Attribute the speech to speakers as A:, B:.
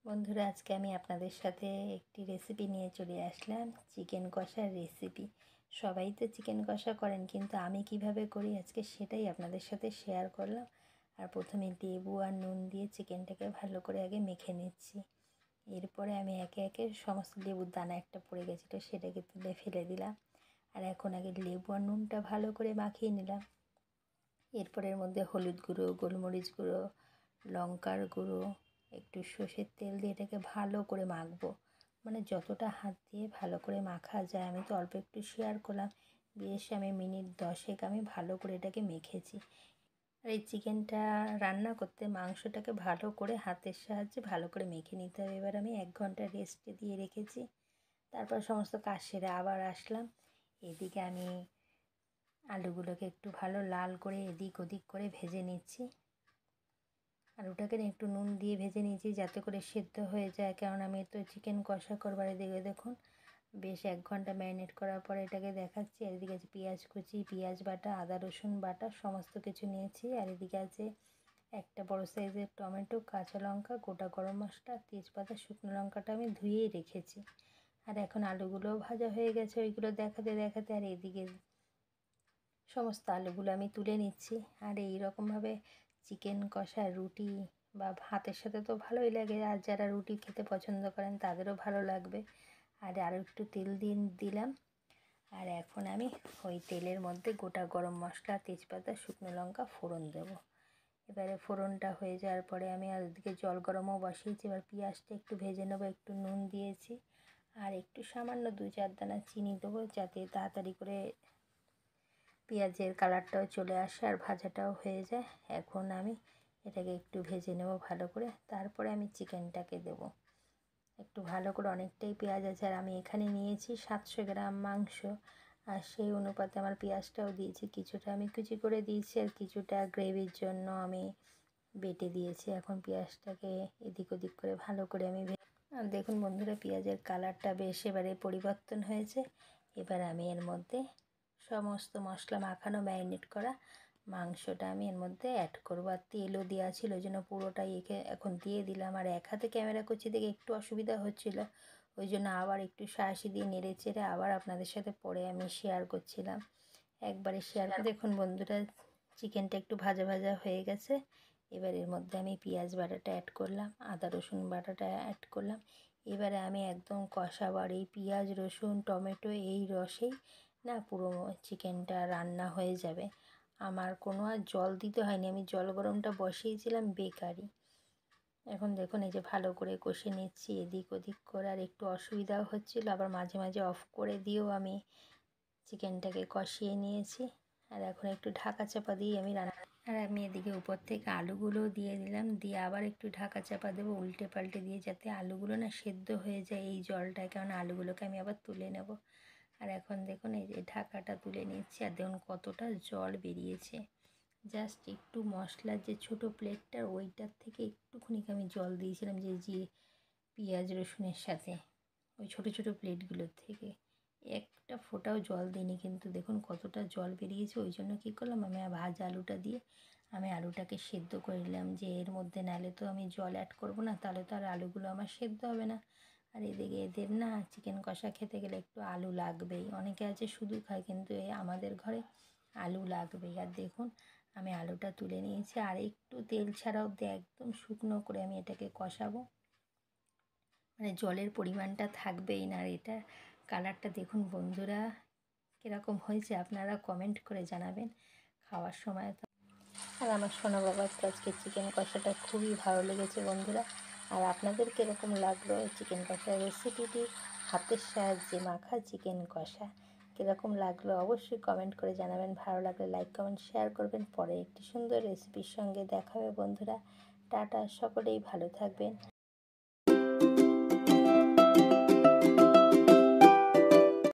A: বন্ধুরা, আজকে আমি আপনাদের সাথে একটি রেসিপি নিয়ে চলে আসলাম, চিকেন কষার রেসিপি। সবাই তো চিকেন কষা করেন, কিন্তু আমি কিভাবে করি আজকে সেটাই আপনাদের সাথে শেয়ার করলাম। আর প্রথমে লেবু আর নুন দিয়ে চিকেনটাকে ভালো করে আগে মেখে নিচ্ছি। এরপরে আমি একে একে সমস্ত লেবুর দানা একটা পড়ে গেছিলো, সেটাকে তুলে ফেলে দিলাম। আর এখন আগে লেবু আর নুনটা ভালো করে মাখিয়ে নিলাম। এরপর এর মধ্যে হলুদ গুঁড়ো, গোলমরিচ গুঁড়ো, লঙ্কার গুঁড়ো, একটু সর্ষের তেল দিয়ে এটাকে ভালো করে মাখবো। মানে যতটা হাত দিয়ে ভালো করে মাখা যায়। আমি তো অল্প একটু শেয়ার করলাম, বেশ আমি মিনিট 10 আমি ভালো করে এটাকে মেখেছি। আর এই চিকেনটা রান্না করতে মাংসটাকে ভালো করে হাতের সাহায্যে ভালো করে মেখে নিতে হবে। এবার আমি 1 ঘন্টা রেস্টে দিয়ে রেখেছি। তারপর সমস্ত কাজ সেরে আবার আসলাম। এদিকে আমি আলুগুলোকে একটু ভালো লাল করে এদিক ওদিক করে ভেজে নিচ্ছি। আলুটাকে একটু নুন দিয়ে ভেজে নিয়েছি যাতে করে সেদ্ধ হয়ে যায়, কারণ আমি তো চিকেন কষা করবার। এদিকে দেখুন বেশ 1 ঘন্টা ম্যারিনেট করার পরে এটাকে দেখাচ্ছি। আর এদিকে আছে পেঁয়াজ কুচি, পেঁয়াজ বাটা, আদা রসুন বাটা সমস্ত কিছু নিয়েছি। আর এদিকে আছে একটা বড় সাইজের টমেটো, কাঁচা লঙ্কা, গোটা গরম মশলা, তেজপাতা, শুকনো লঙ্কাটা আমি ধুয়েই রেখেছি। আর এখন আলুগুলোও ভাজা হয়ে গেছে ওইগুলো দেখাতে দেখাতে। আর এদিকে সমস্ত আলুগুলো আমি তুলে নিচ্ছি। আর এই রকমভাবে চিকেন কষা রুটি বা ভাতের সাথে তো ভালোই লাগে, আর যারা রুটি খেতে পছন্দ করেন তাদেরও ভালো লাগবে। আর আরও একটু তেল দিয়ে দিলাম। আর এখন আমি ওই তেলের মধ্যে গোটা গরম মশলা, তেজপাতা, শুকনো লঙ্কা ফোড়ন দেবো। এবারে ফোড়নটা হয়ে যাওয়ার পরে আমি আর ওদিকে জল গরমও বসিয়েছি। এবার পেঁয়াজটা একটু ভেজে নেবো, একটু নুন দিয়েছি। আর একটু সামান্য 2-4 দানা চিনি দেবো, যাতে তাড়াতাড়ি করে পেঁয়াজের কালারটাও চলে আসে আর ভাজাটাও হয়ে যায়। এখন আমি এটাকে একটু ভেজে নেব ভালো করে, তারপরে আমি চিকেনটাকে দেবো। একটু ভালো করে, অনেকটাই পেঁয়াজ আছে আর আমি এখানে নিয়েছি 700 গ্রাম মাংস। আর সেই অনুপাতে আমার পেঁয়াজটাও দিয়েছি, কিছুটা আমি কুচি করে দিয়েছি আর কিছুটা গ্রেভির জন্য আমি বেটে দিয়েছি। এখন পেঁয়াজটাকে এদিক ওদিক করে ভালো করে আমি আর দেখুন বন্ধুরা, পেঁয়াজের কালারটা বেশ এবারে পরিবর্তন হয়েছে। এবার আমি এর মধ্যে সমস্ত মশলা মাখানো ম্যারিনেট করা মাংসটা আমি এর মধ্যে অ্যাড করবো। আর তেলও দেওয়া ছিল, ওই জন্য পুরোটাই এখন দিয়ে দিলাম। আর এক হাতে ক্যামেরা করছি দেখে একটু অসুবিধা হচ্ছিলো, ওই জন্য আবার একটু সাহসী দিয়ে নেড়ে চেড়ে আবার আপনাদের সাথে পরে আমি শেয়ার করছিলাম। একবারে শেয়ার করে দেখুন বন্ধুরা, চিকেনটা একটু ভাজা ভাজা হয়ে গেছে। এবার এর মধ্যে আমি পেঁয়াজ বাটাটা অ্যাড করলাম, আদা রসুন বাটাটা অ্যাড করলাম। এবারে আমি একদম কষাবার এই পেঁয়াজ রসুন টমেটো এই রসেই না পুরো চিকেনটা রান্না হয়ে যাবে। আমার কোনো আর জল দিতে হয়নি, আমি জল গরমটা বসিয়েছিলাম বেকারি। এখন দেখুন এই যে ভালো করে কষে নিচ্ছি এদিক ওদিক করে। আর একটু অসুবিধাও হচ্ছিলো, আবার মাঝে মাঝে অফ করে দিয়েও আমি চিকেনটাকে কষিয়ে নিয়েছি। আর এখন একটু ঢাকা চাপা দিয়ে আমি রান্না। আর আমি এদিকে উপর থেকে আলুগুলোও দিয়ে দিলাম, দিয়ে আবার একটু ঢাকা চাপা দেবো উল্টে পাল্টে দিয়ে, যাতে আলুগুলো না সেদ্ধ হয়ে যায় এই জলটায়, কারণ আলুগুলোকে আমি আবার তুলে নেব। আর এখন দেখুন এই যে ঢাকাটা তুলে নিচ্ছি। আর দেখুন কতটা জল বেরিয়েছে। জাস্ট একটু মশলার যে ছোটো প্লেটটার ওইটার থেকে একটুখানি আমি জল দিয়েছিলাম, যে পেঁয়াজ রসুনের সাথে ওই ছোটো ছোটো প্লেটগুলোর থেকে একটা ফোঁটাও জল দিইনি। কিন্তু দেখুন কতটা জল বেরিয়েছে। ওই জন্য কী করলাম, আমি ভাজা আলুটা দিয়ে আমি আলুটাকে সেদ্ধ করে নিলাম, যে এর মধ্যে নাহলে তো আমি জল অ্যাড করবো না, তাহলে তো আর আলুগুলো আমার সেদ্ধ হবে না। আর এদিকে এদের না চিকেন কষা খেতে গেলে একটু আলু লাগবেই। অনেকে আছে শুধু খায়, কিন্তু আমাদের ঘরে আলু লাগবেই। আর দেখুন আমি আলুটা তুলে নিয়েছি, আর একটু তেল ছাড়া অবধি একদম শুকনো করে আমি এটাকে কষাবো। মানে জলের পরিমাণটা থাকবেই না। আর এটা কালারটা দেখুন বন্ধুরা কীরকম হয়েছে, আপনারা কমেন্ট করে জানাবেন খাওয়ার সময়। আর আমার সোনা বাবার তো আজকে চিকেন কষাটা খুবই ভালো লেগেছে বন্ধুরা। আর আপনাদের কীরকম লাগলো এই চিকেন কষার রেসিপিটি, হাতের সাহায্যে মাখা চিকেন কষা কীরকম লাগলো অবশ্যই কমেন্ট করে জানাবেন। ভালো লাগলে লাইক কমেন্ট শেয়ার করবেন। পরে একটি সুন্দর রেসিপির সঙ্গে দেখা হবে বন্ধুরা। টাটা, সকলেই ভালো থাকবেন।